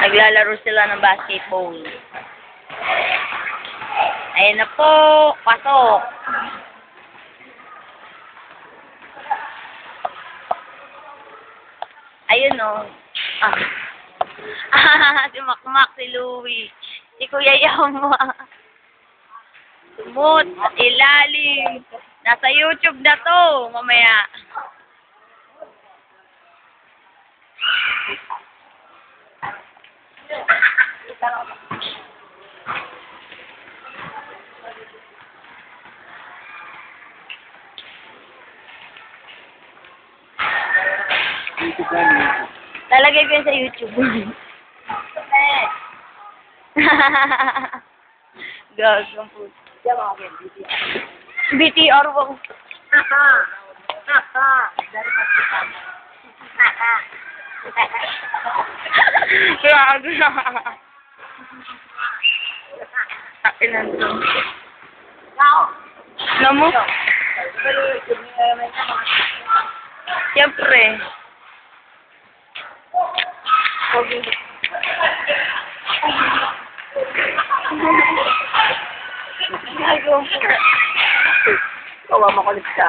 Naglalaro sila ng basketball. Ayun na po, pasok. Ayun o. Si Makmak, si Louie. Si Kuya Yama. Sumot, sa ilalim. Nasa YouTube na to, mamaya. Lalagay ko yun sa YouTube. Gagang po. BTR wag. Grabe na. Ilan to? Alam mo? Siyempre. Kawa makulit ka.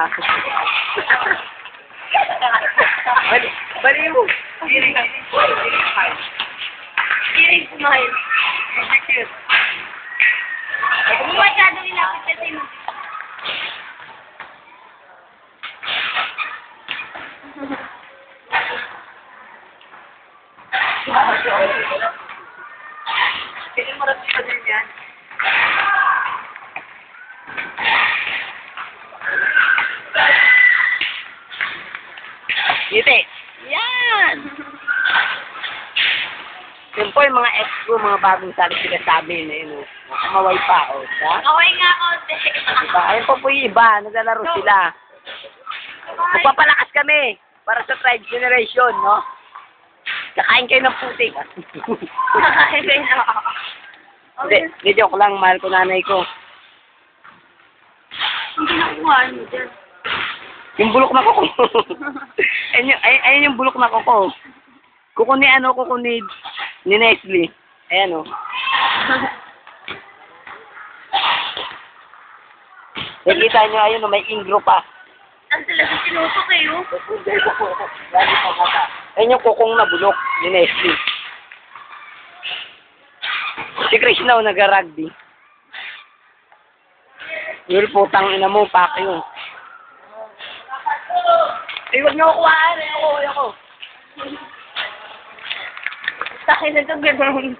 Bali mo. Kirig smile. Cute. Hindi masyado nilapit kasi mo. Tingin mo rin sa din yan. Ngiti. Yan! Yun po yung mga ex ko, mga bagong sinasabi na yun. Maway pa ako. Kaway nga konti. Diba? Ayun po yung iba, naglalaro sila. Magpapalakas kami para sa tribe generation, no? Kakain kayo ng putik. Hindi, joke lang, mahal ko nanay ko. Hindi nakuha niyo dyan. Yung bulok na kuko. Ayun yung bulok na kuko. Kuko ni ni Nestle. Ayan o. Nakita nyo, ayun o, may ingro pa. Ang talaga sinuso kayo. Ayun yung kukong na bulok ni Nestle. Si Krishna o nag-rugby. Yung putang ina mo, pakyo. Ay, huwag niyo kuhaan. Ako. Sa akin na ito, gano'n.